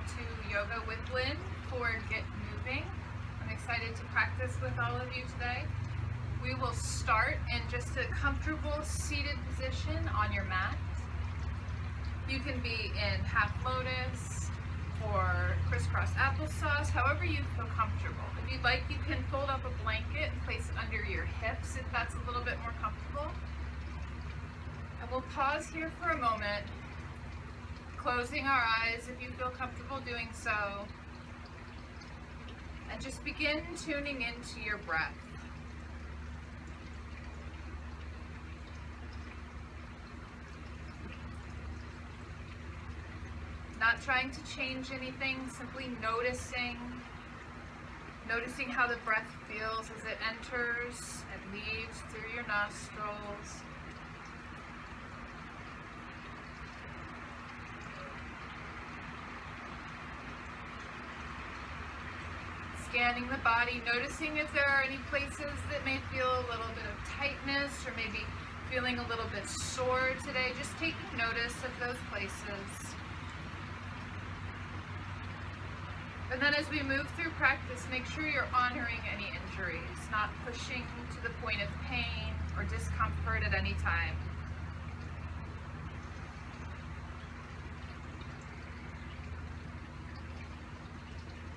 to Yoga with Lynn for Get Moving. I'm excited to practice with all of you today. We will start in just a comfortable seated position on your mat. You can be in half lotus or crisscross applesauce, however you feel comfortable. If you'd like, you can fold up a blanket and place it under your hips if that's a little bit more comfortable. And we'll pause here for a moment, closing our eyes if you feel comfortable doing so, and just begin tuning into your breath. Not trying to change anything, simply noticing how the breath feels as it enters and leaves through your nostrils. Scanning the body, noticing if there are any places that may feel a little bit of tightness or maybe feeling a little bit sore today. Just taking notice of those places. And then as we move through practice, make sure you're honoring any injuries, not pushing to the point of pain or discomfort at any time.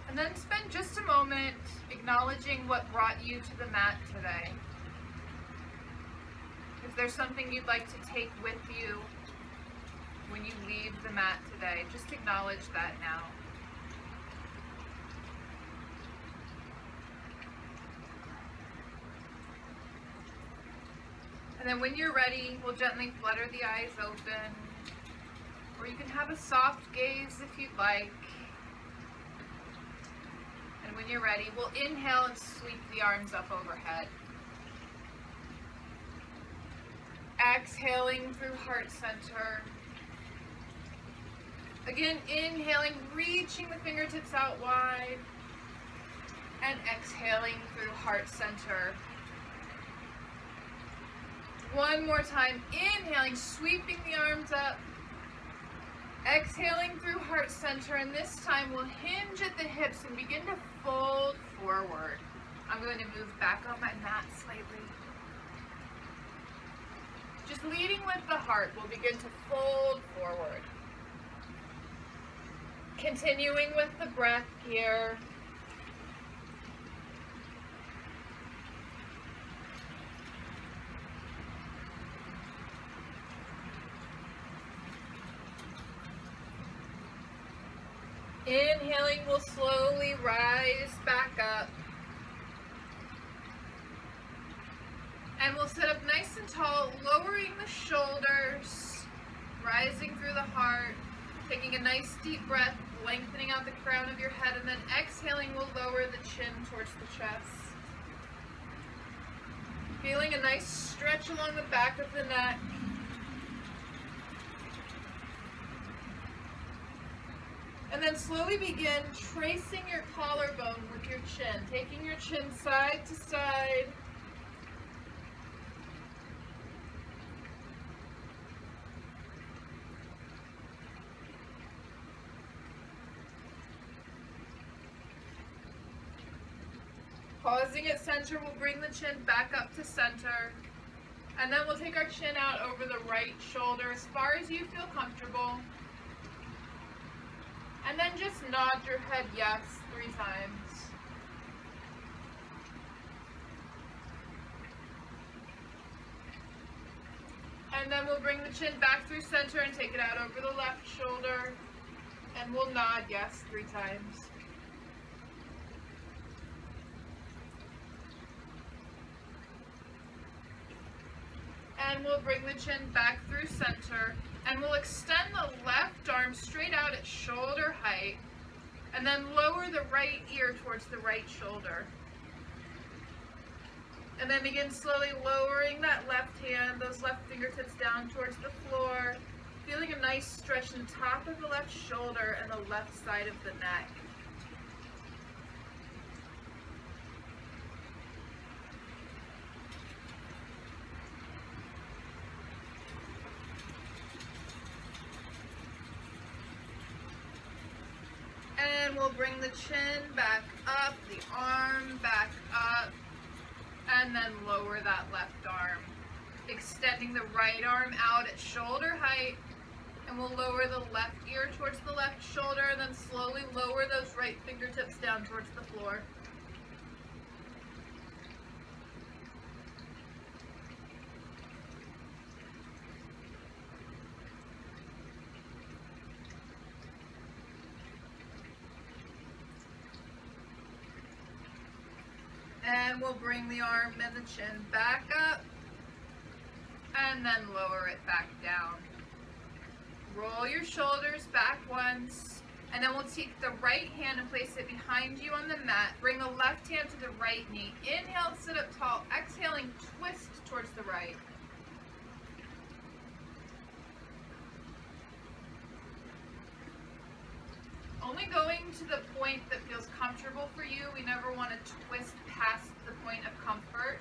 And then spend just a moment acknowledging what brought you to the mat today. If there's something you'd like to take with you when you leave the mat today, just acknowledge that now. And then when you're ready, we'll gently flutter the eyes open, or you can have a soft gaze if you'd like. And when you're ready, we'll inhale and sweep the arms up overhead. Exhaling through heart center. Again, inhaling, reaching the fingertips out wide. And exhaling through heart center. One more time, inhaling, sweeping the arms up. Exhaling through heart center, and this time we'll hinge at the hips and begin to fold forward. I'm going to move back on my mat slightly. Just leading with the heart, we'll begin to fold forward. Continuing with the breath here. Inhaling, we'll slowly rise back up. And we'll sit up nice and tall, lowering the shoulders, rising through the heart, taking a nice deep breath, lengthening out the crown of your head, and then exhaling, we'll lower the chin towards the chest. Feeling a nice stretch along the back of the neck. And then slowly begin tracing your collarbone with your chin, taking your chin side to side. Pausing at center, we'll bring the chin back up to center. And then we'll take our chin out over the right shoulder as far as you feel comfortable. And then just nod your head yes 3 times. And then we'll bring the chin back through center and take it out over the left shoulder. And we'll nod yes 3 times. And we'll bring the chin back through center. And we'll extend the left arm straight out at shoulder height, and then lower the right ear towards the right shoulder. And then begin slowly lowering that left hand, those left fingertips down towards the floor, feeling a nice stretch in the top of the left shoulder and the left side of the neck. And we'll bring the chin back up, the arm back up, and then lower that left arm. Extending the right arm out at shoulder height, and we'll lower the left ear towards the left shoulder, and then slowly lower those right fingertips down towards the floor. And we'll bring the arm and the chin back up, and then lower it back down. Roll your shoulders back once, and then we'll take the right hand and place it behind you on the mat. Bring the left hand to the right knee. Inhale, sit up tall. Exhaling, twist towards the right. Only going to the point that feels comfortable for you. We never want to twist past the point of comfort.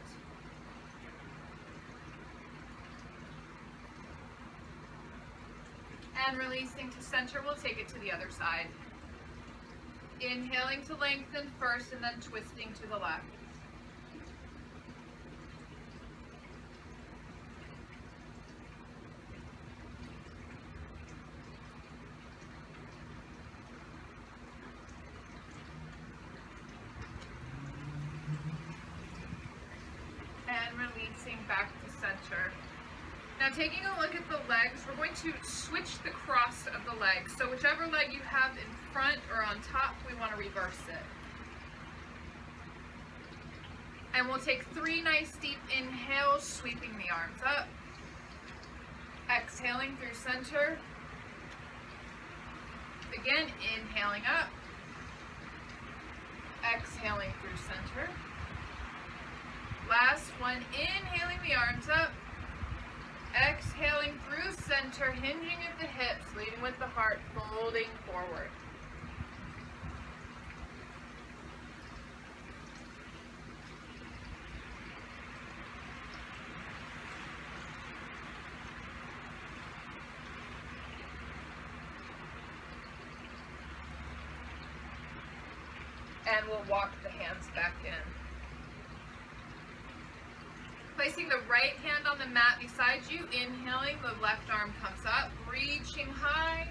And releasing to center, we'll take it to the other side. Inhaling to lengthen first, and then twisting to the left. And releasing back to center. Now taking a look at the legs, we're going to switch the cross of the legs. So whichever leg you have in front or on top, we want to reverse it. And we'll take 3 nice deep inhales, sweeping the arms up. Exhaling through center. Again, inhaling up. Exhaling through center. Last one, inhaling the arms up. Exhaling through center, hinging at the hips, leading with the heart, folding forward. And we'll walk the hands back in. Placing the right hand on the mat beside you, inhaling, the left arm comes up, reaching high,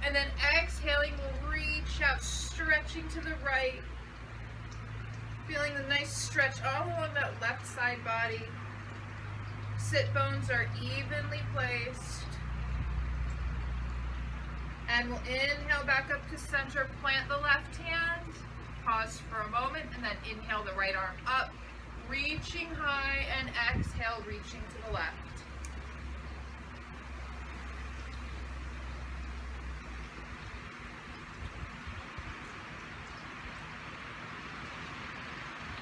and then exhaling, we'll reach out, stretching to the right, feeling the nice stretch all along that left side body. Sit bones are evenly placed. And we'll inhale back up to center, plant the left hand, pause for a moment, and then inhale the right arm up, reaching high, and exhale, reaching to the left.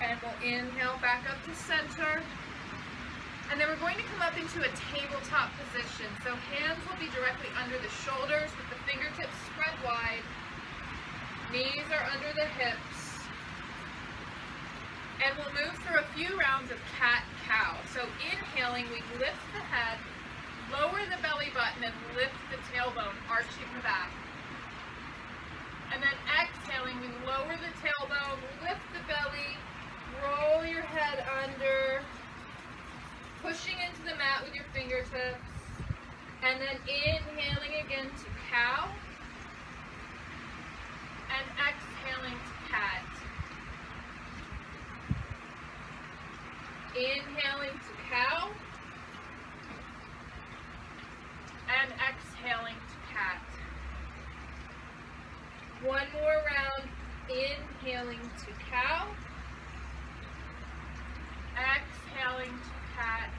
And we'll inhale back up to center. And then we're going to come up into a tabletop position. So hands will be directly under the shoulders with the fingertips spread wide. Knees are under the hips. And we'll move through a few rounds of cat-cow. So inhaling, we lift the head, lower the belly button, and lift the tailbone, arching the back. And then exhaling, we lower the tailbone, lift the belly, roll your head under, pushing into the mat with your fingertips. And then inhaling again to cow. And exhaling to cat. Inhaling to cow, and exhaling to cat. One more round, inhaling to cow, exhaling to cat,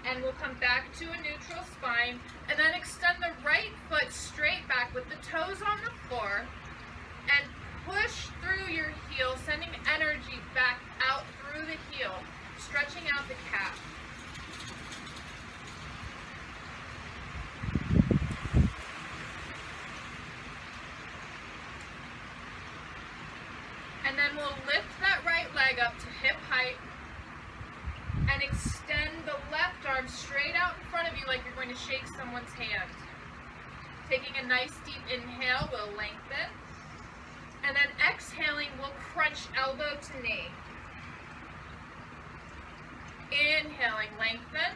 and we'll come back to a neutral spine, and then extend the right foot straight back with the toes on the floor, and push through your heel, sending energy back out through the heel, stretching out the calf. And then we'll lift that right leg up to hip height and extend the left arm straight out in front of you like you're going to shake someone's hand. Taking a nice deep inhale, we'll lengthen. And then exhaling, we'll crunch elbow to knee. Inhaling, lengthen.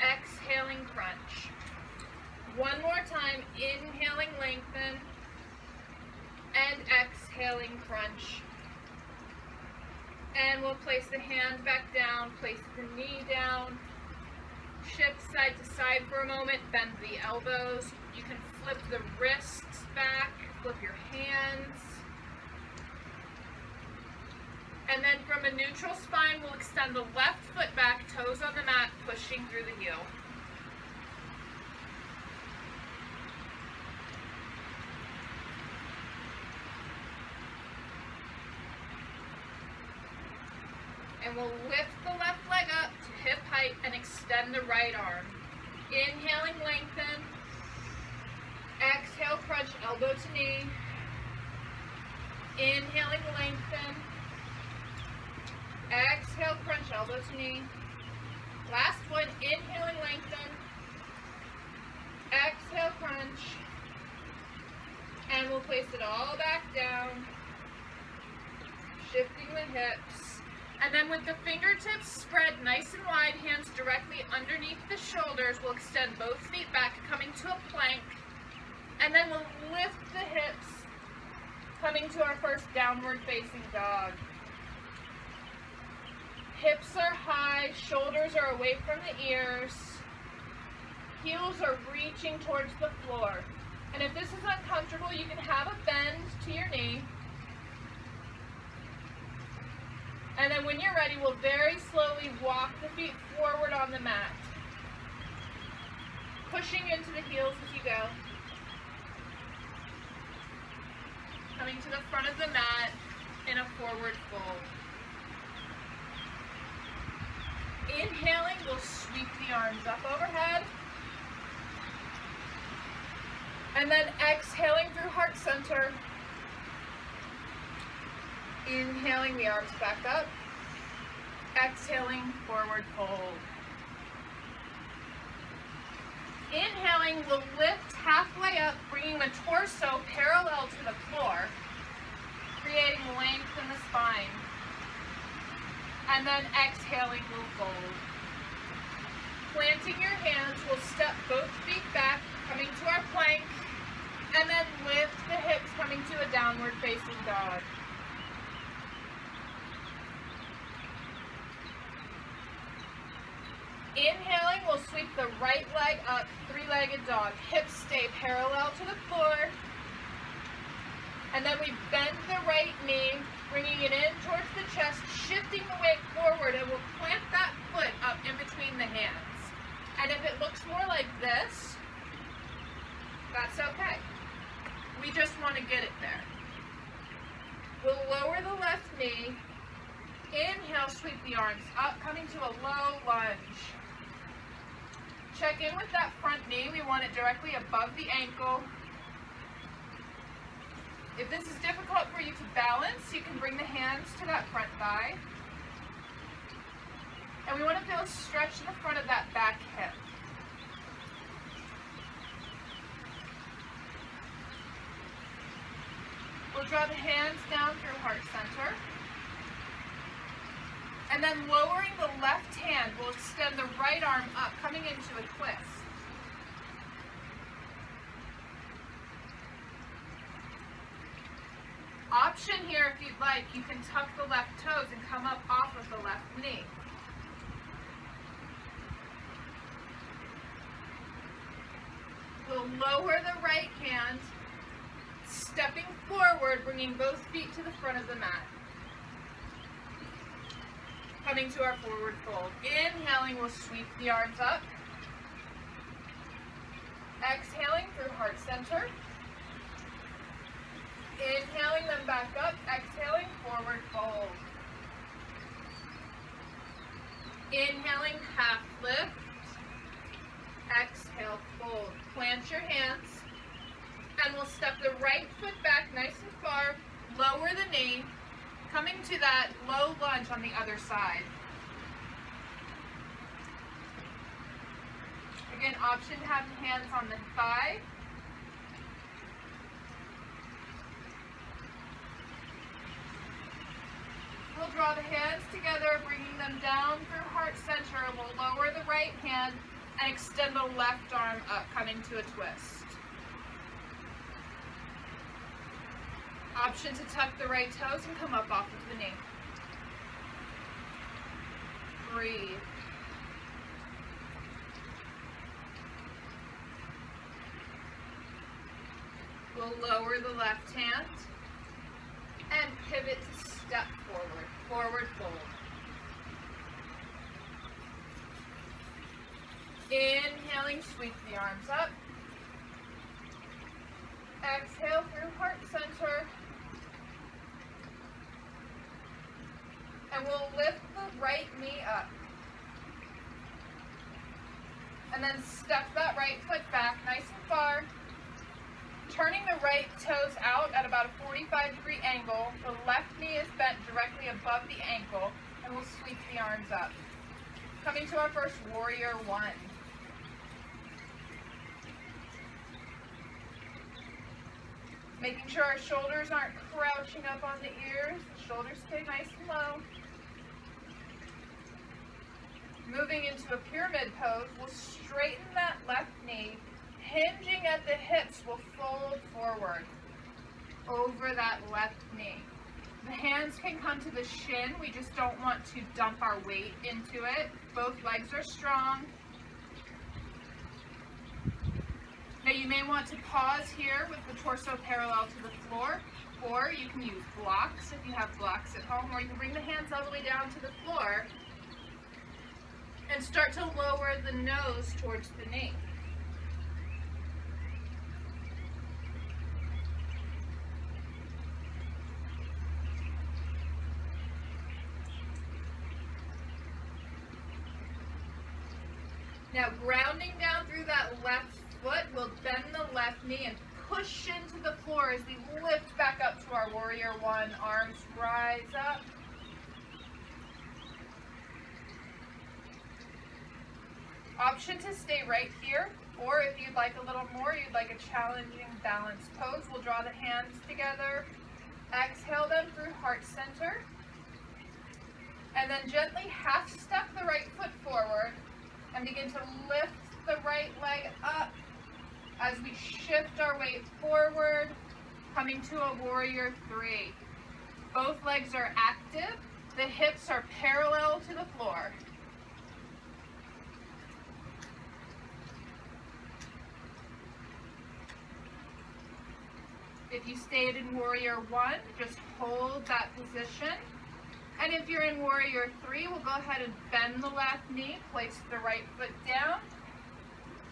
Exhaling, crunch. One more time, inhaling, lengthen. And exhaling, crunch. And we'll place the hand back down, place the knee down. Shift side to side for a moment, bend the elbows. You can flip the wrists back, flip your hands. And then from a neutral spine, we'll extend the left foot back, toes on the mat, pushing through the heel. And we'll lift the left leg up to hip height and extend the right arm. Inhaling, lengthen. Exhale, crunch elbow to knee. Inhaling, lengthen. Exhale, crunch elbow to knee. Last one, inhaling, lengthen. Exhale, crunch. And we'll place it all back down. Shifting the hips. And then with the fingertips spread nice and wide, hands directly underneath the shoulders, we'll extend both feet back, coming to a plank. And then we'll lift the hips, coming to our first downward facing dog. Hips are high, shoulders are away from the ears. Heels are reaching towards the floor. And if this is uncomfortable, you can have a bend to your knee. And then when you're ready, we'll very slowly walk the feet forward on the mat. Pushing into the heels as you go. Coming to the front of the mat in a forward fold. Inhaling, we'll sweep the arms up overhead. And then exhaling through heart center. Inhaling the arms back up. Exhaling, forward fold. Inhaling, we'll lift halfway up, bringing the torso parallel to the floor, creating length in the spine. And then exhaling, we'll fold. Planting your hands, we'll step both feet back, coming to our plank, and then lift the hips, coming to a downward facing dog. Inhaling, we'll sweep the right leg up, three-legged dog. Hips stay parallel to the floor. And then we bend the right knee, bringing it in towards the chest, shifting the weight forward, and we'll plant that foot up in between the hands. And if it looks more like this, that's okay. We just want to get it there. We'll lower the left knee. Inhale, sweep the arms up, coming to a low lunge. Check in with that front knee. We want it directly above the ankle. If this is difficult for you to balance, you can bring the hands to that front thigh. And we want to feel a stretch in the front of that back hip. We'll draw the hands down through heart center. And then lowering the left hand, we'll extend the right arm up, coming into a twist. Option here, if you'd like, you can tuck the left toes and come up off of the left knee. We'll lower the right hand, stepping forward, bringing both feet to the front of the mat. Coming to our forward fold. Inhaling, we'll sweep the arms up. Exhaling through heart center. Inhaling them back up. Exhaling, forward fold. Inhaling, half lift. Exhale, fold. Plant your hands. And we'll step the right foot back nice and far. Lower the knee. Coming to that low lunge on the other side. Again, option to have the hands on the thigh. We'll draw the hands together, bringing them down through heart center. We'll lower the right hand and extend the left arm up, coming to a twist. Option to tuck the right toes and come up off of the knee. Breathe. We'll lower the left hand and pivot to step forward, forward fold. Inhaling, sweep the arms up. Exhale through heart center. And we'll lift the right knee up. And then step that right foot back nice and far. Turning the right toes out at about a 45-degree angle. The left knee is bent directly above the ankle, and we'll sweep the arms up. Coming to our first warrior one. Making sure our shoulders aren't crouching up on the ears. The shoulders stay nice and low. Moving into a pyramid pose, we'll straighten that left knee. Hinging at the hips, we'll fold forward over that left knee. The hands can come to the shin. We just don't want to dump our weight into it. Both legs are strong. Now you may want to pause here with the torso parallel to the floor, or you can use blocks if you have blocks at home, or you can bring the hands all the way down to the floor and start to lower the nose towards the knee. Now grounding down through that left foot, we'll bend the left knee and push into the floor as we lift back up to our warrior one. Arms rise up. Option to stay right here, or if you'd like a little more, you'd like a challenging balance pose, we'll draw the hands together. Exhale them through heart center. And then gently half step the right foot forward and begin to lift the right leg up as we shift our weight forward, coming to a warrior three. Both legs are active. The hips are parallel to the floor. If you stayed in warrior one, just hold that position. And if you're in warrior three, we'll go ahead and bend the left knee, place the right foot down,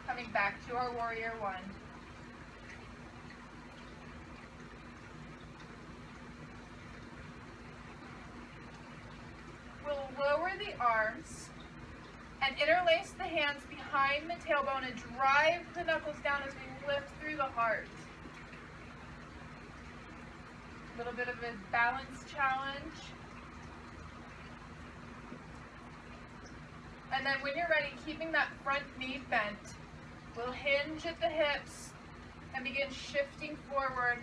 coming back to our warrior one. We'll lower the arms and interlace the hands behind the tailbone and drive the knuckles down as we lift through the heart. A little bit of a balance challenge. And then when you're ready, keeping that front knee bent, we'll hinge at the hips and begin shifting forward,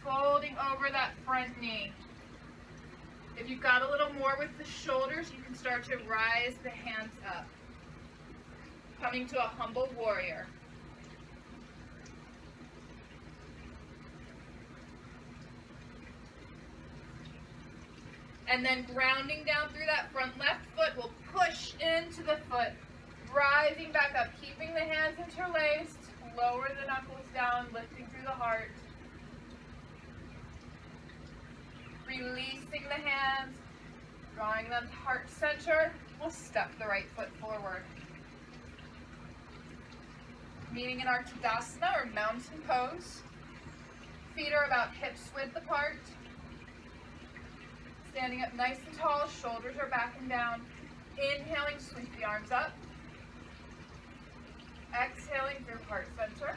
folding over that front knee. If you've got a little more with the shoulders, you can start to rise the hands up. Coming to a humble warrior. And then grounding down through that front left foot, we'll push into the foot, rising back up, keeping the hands interlaced, lower the knuckles down, lifting through the heart. Releasing the hands, drawing them to heart center, we'll step the right foot forward. Meeting in our Tadasana or mountain pose. Feet are about hips width apart. Standing up nice and tall, shoulders are back and down. Inhaling, sweep the arms up. Exhaling through heart center.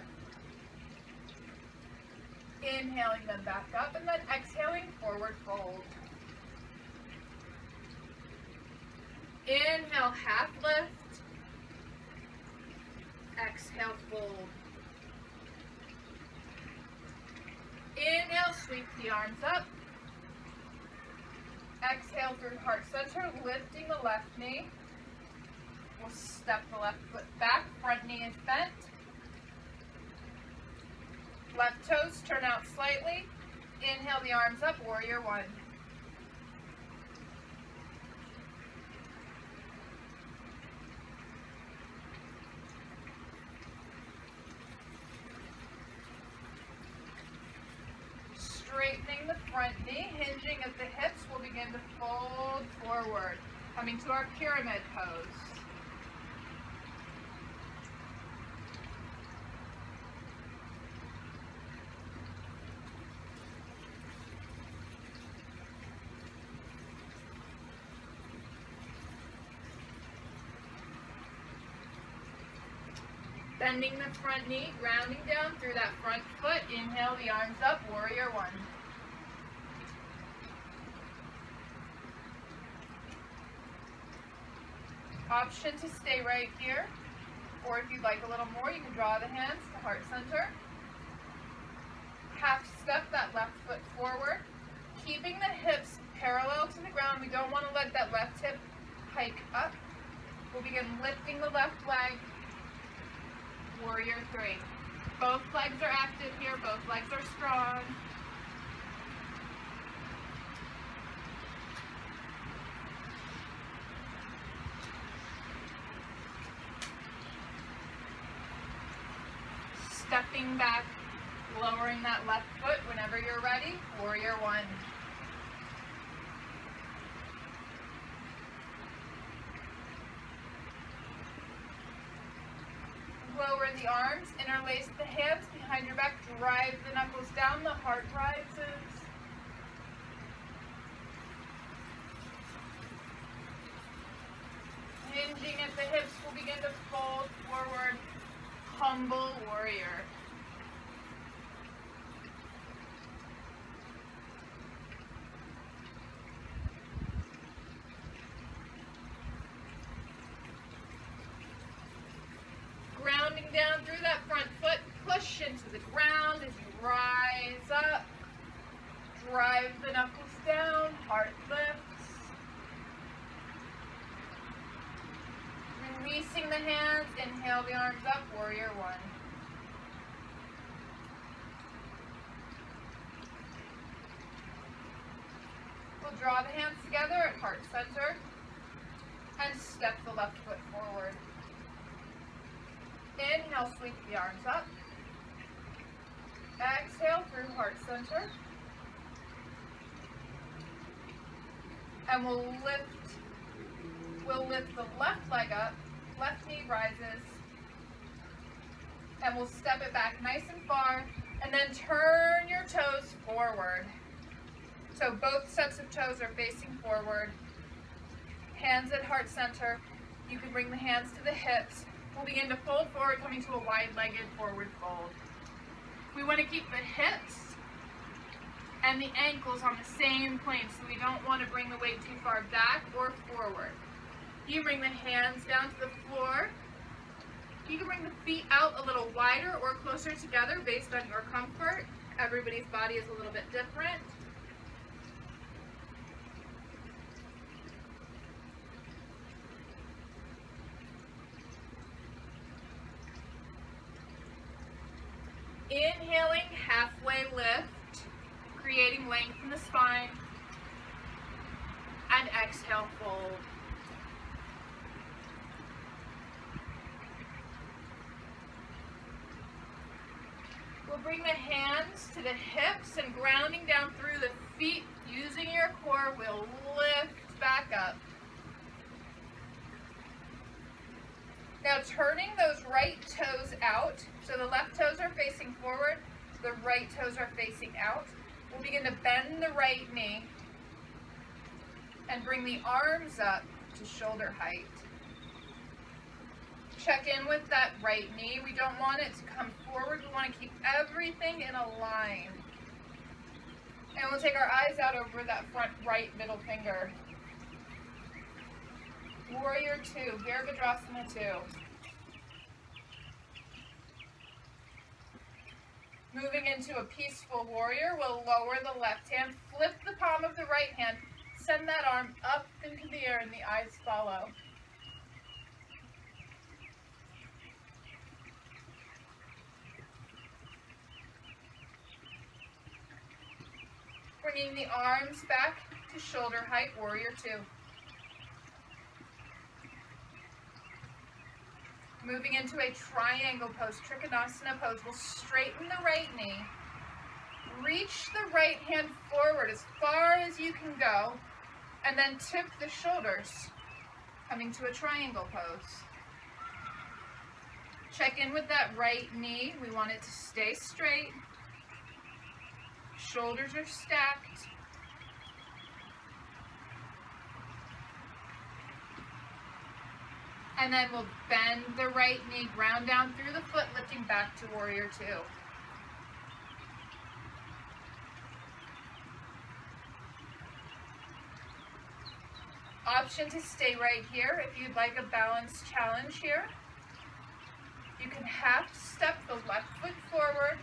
Inhaling them back up, and then exhaling, forward fold. Inhale, half lift. Exhale, fold. Inhale, sweep the arms up. Exhale through heart center, lifting the left knee. We'll step the left foot back, front knee is bent. Left toes turn out slightly. Inhale the arms up, warrior one. Straightening the front knee, hinging at the hips, we'll begin to fold forward, coming to our pyramid pose. Bending the front knee, grounding down through that front foot. Inhale the arms up, warrior one. Option to stay right here, or if you'd like a little more, you can draw the hands to heart center. Half step that left foot forward, keeping the hips parallel to the ground. We don't want to let that left hip hike up. We'll begin lifting the left leg. Warrior three. Both legs are active here, both legs are strong. Stepping back, lowering that left foot whenever you're ready. Warrior one. Lower the arms, interlace the hands behind your back, drive the knuckles down, the heart rises. Hinging at the hips, we'll begin to fold forward, humble warrior. Grounding down through that front foot, push into the ground as you rise up. Drive the knuckles down, heart lifts. Releasing the hands, inhale the arms up, warrior one. We'll draw the hands together at heart center and step the left foot forward. Inhale, sweep the arms up. Exhale through heart center. And we'll lift the left leg up, left knee rises, and we'll step it back nice and far, and then turn your toes forward. So both sets of toes are facing forward. Hands at heart center. You can bring the hands to the hips. We'll begin to fold forward, coming to a wide-legged forward fold. We want to keep the hips and the ankles on the same plane, so we don't want to bring the weight too far back or forward. You can bring the hands down to the floor. You can bring the feet out a little wider or closer together based on your comfort. Everybody's body is a little bit different. Inhaling, halfway lift, creating length in the spine, and exhale, fold. We'll bring the hands to the hips and grounding down through the feet, using your core, we'll lift back up. Now turning those right toes out, so the left toes are facing forward, the right toes are facing out. We'll begin to bend the right knee and bring the arms up to shoulder height. Check in with that right knee. We don't want it to come forward. We want to keep everything in a line. And we'll take our eyes out over that front right middle finger. Warrior two, Virabhadrasana 2. Moving into a peaceful warrior, we'll lower the left hand, flip the palm of the right hand, send that arm up into the air and the eyes follow. Bringing the arms back to shoulder height, warrior two. Moving into a triangle pose, Trikonasana pose, we'll straighten the right knee, reach the right hand forward as far as you can go, and then tip the shoulders, coming to a triangle pose. Check in with that right knee. We want it to stay straight. Shoulders are stacked. And then we'll bend the right knee, ground down through the foot, lifting back to warrior two. Option to stay right here if you'd like a balanced challenge here. You can half step the left foot forward,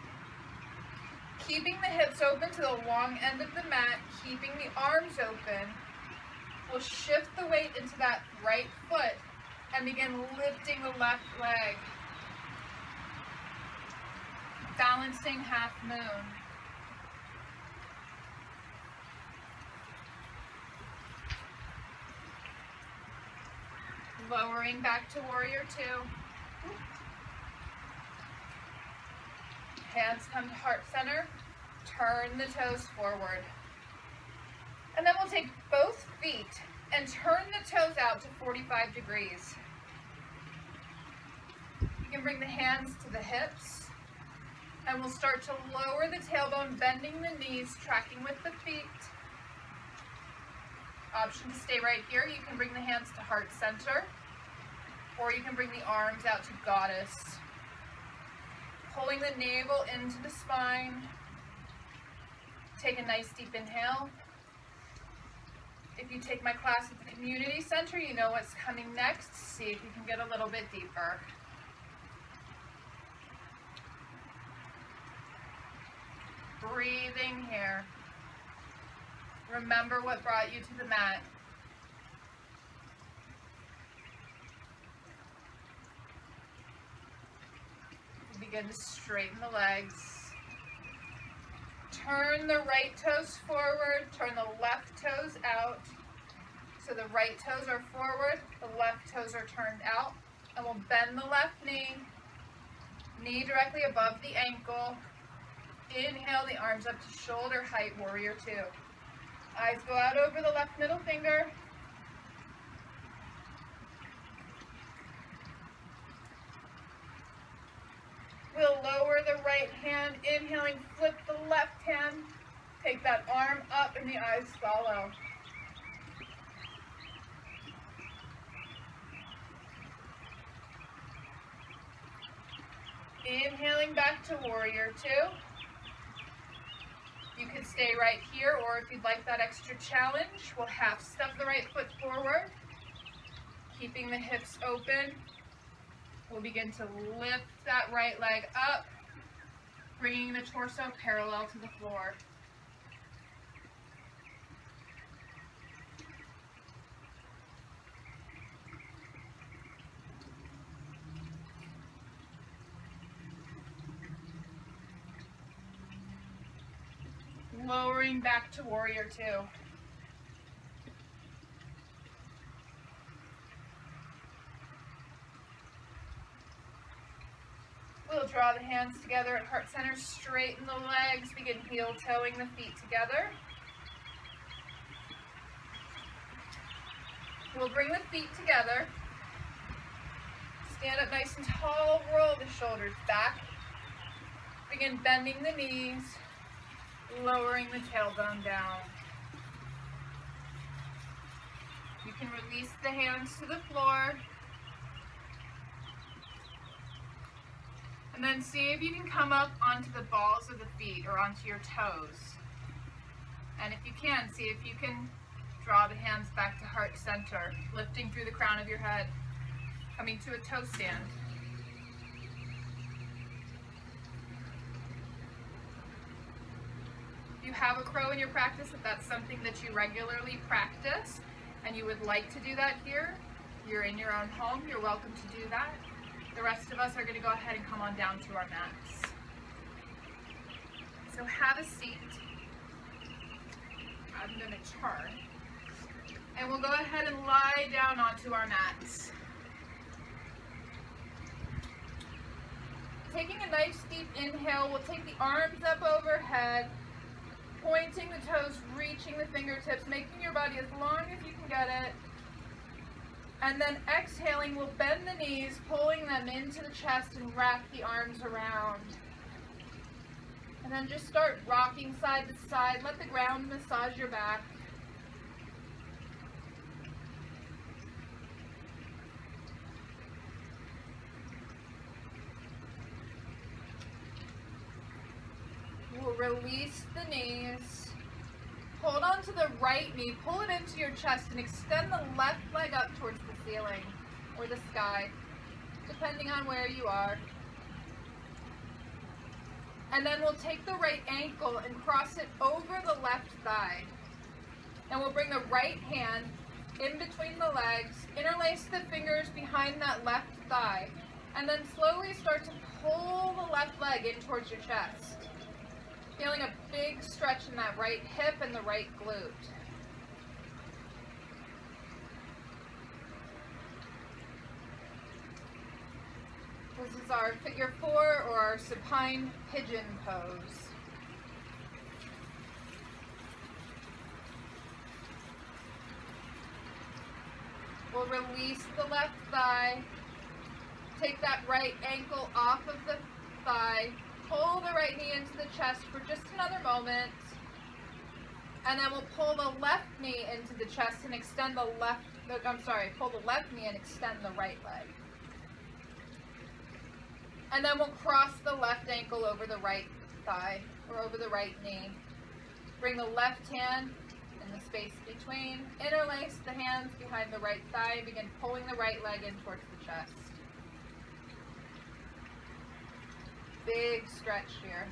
keeping the hips open to the long end of the mat, keeping the arms open. We'll shift the weight into that right foot and begin lifting the left leg. Balancing half moon. Lowering back to warrior two. Hands come to heart center. Turn the toes forward. And then we'll take both feet and turn the toes out to 45 degrees. You can bring the hands to the hips. And we'll start to lower the tailbone, bending the knees, tracking with the feet. Option to stay right here. You can bring the hands to heart center, or you can bring the arms out to goddess. Pulling the navel into the spine. Take a nice deep inhale. If you take my class at the community center, you know what's coming next. See if you can get a little bit deeper. Breathing here. Remember what brought you to the mat. Begin to straighten the legs. Turn the right toes forward, turn the left toes out. So the right toes are forward, the left toes are turned out. And we'll bend the left knee, knee directly above the ankle. Inhale the arms up to shoulder height, warrior two. Eyes go out over the left middle finger. We'll lower the right hand, inhaling, flip the left hand. Take that arm up and the eyes follow. Inhaling back to warrior two. You can stay right here, or if you'd like that extra challenge, we'll half step the right foot forward, keeping the hips open. We'll begin to lift that right leg up, bringing the torso parallel to the floor. Lowering back to warrior two. We'll draw the hands together at heart center, straighten the legs, begin heel toeing the feet together. We'll bring the feet together. Stand up nice and tall, roll the shoulders back. Begin bending the knees, lowering the tailbone down. You can release the hands to the floor. And then see if you can come up onto the balls of the feet or onto your toes. And if you can, see if you can draw the hands back to heart center, lifting through the crown of your head, coming to a toe stand. you have a crow in your practice, if that's something that you regularly practice and you would like to do that here, you're in your own home, you're welcome to do that. The rest of us are going to go ahead and come on down to our mats. So have a seat. I'm going to turn. And we'll go ahead and lie down onto our mats. Taking a nice deep inhale, we'll take the arms up overhead, pointing the toes, reaching the fingertips, making your body as long as you can get it. And then exhaling, we'll bend the knees, pulling them into the chest and wrap the arms around. And then just start rocking side to side. Let the ground massage your back. We'll release the knees. Hold on to the right knee, pull it into your chest, and extend the left leg up towards the ceiling or the sky, depending on where you are. And then we'll take the right ankle and cross it over the left thigh. And we'll bring the right hand in between the legs, interlace the fingers behind that left thigh, and then slowly start to pull the left leg in towards your chest. Feeling a big stretch in that right hip and the right glute. This is our figure 4 or our supine pigeon pose. We'll release the left thigh, take that right ankle off of the thigh, pull the right knee into the chest for just another moment, and then we'll pull the left knee into the chest and extend the pull the left knee and extend the right leg. And then we'll cross the left ankle over the right thigh, or over the right knee. Bring the left hand in the space between, interlace the hands behind the right thigh, and begin pulling the right leg in towards the chest. Big stretch here.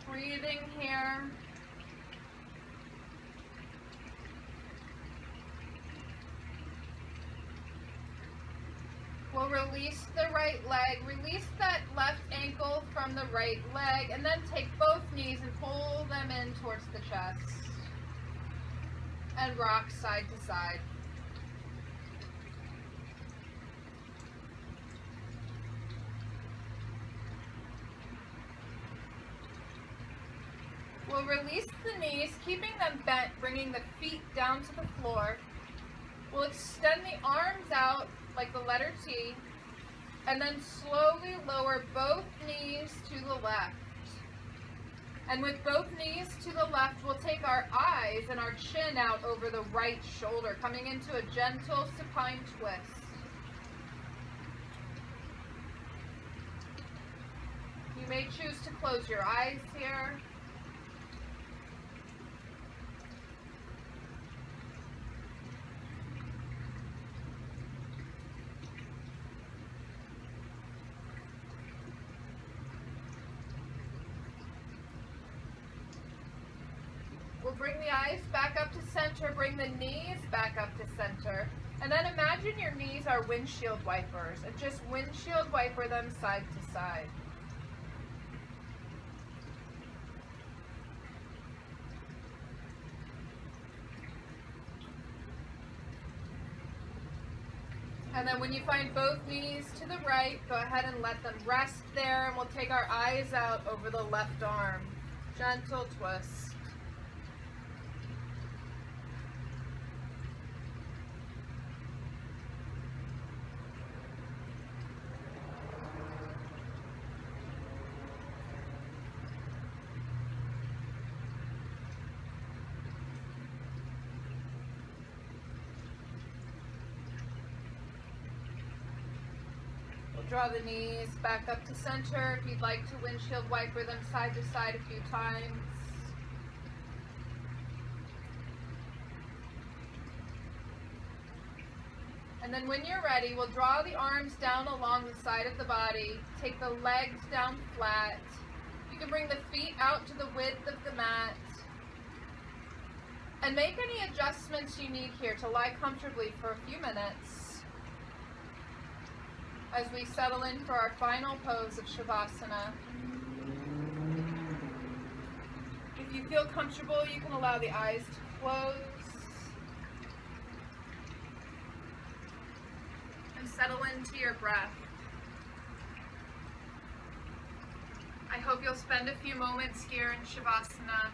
Breathing here. We'll release the right leg, release that left ankle from the right leg, and then take both knees and pull them in towards the chest. And rock side to side. We'll release the knees, keeping them bent, bringing the feet down to the floor. We'll extend the arms out like the letter T, and then slowly lower both knees to the left. And with both knees to the left, we'll take our eyes and our chin out over the right shoulder, coming into a gentle supine twist. You may choose to close your eyes here. We'll bring the eyes back up to center, bring the knees back up to center, and then imagine your knees are windshield wipers, and just windshield wiper them side to side. And then when you find both knees to the right, go ahead and let them rest there, and we'll take our eyes out over the left arm. Gentle twist. Draw the knees back up to center. If you'd like to windshield wiper them side to side a few times. And then when you're ready, we'll draw the arms down along the side of the body. Take the legs down flat. You can bring the feet out to the width of the mat. And make any adjustments you need here to lie comfortably for a few minutes as we settle in for our final pose of Shavasana. If you feel comfortable, you can allow the eyes to close. And settle into your breath. I hope you'll spend a few moments here in Shavasana.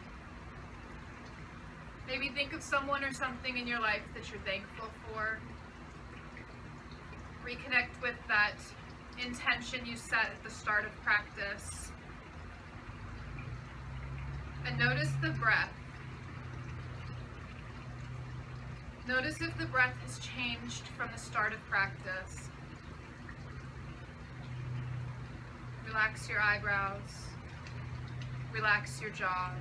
Maybe think of someone or something in your life that you're thankful for. Reconnect with that intention you set at the start of practice. And notice the breath. Notice if the breath has changed from the start of practice. Relax your eyebrows. Relax your jaw.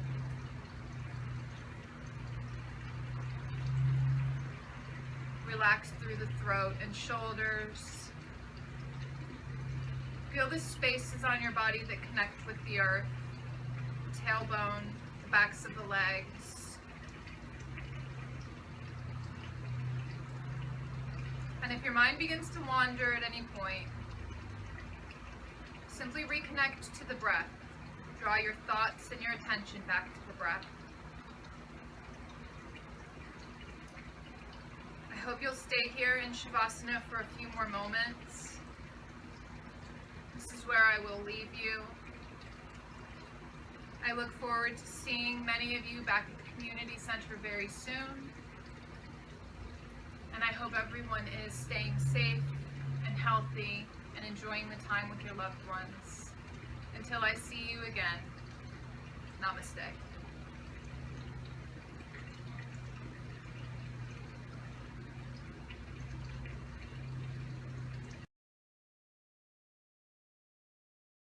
Relax through the throat and shoulders. Feel the spaces on your body that connect with the earth. The tailbone, the backs of the legs. And if your mind begins to wander at any point, simply reconnect to the breath. Draw your thoughts and your attention back to the breath. I hope you'll stay here in Shavasana for a few more moments. This is where I will leave you. I look forward to seeing many of you back at the community center very soon. And I hope everyone is staying safe and healthy and enjoying the time with your loved ones. Until I see you again, Namaste.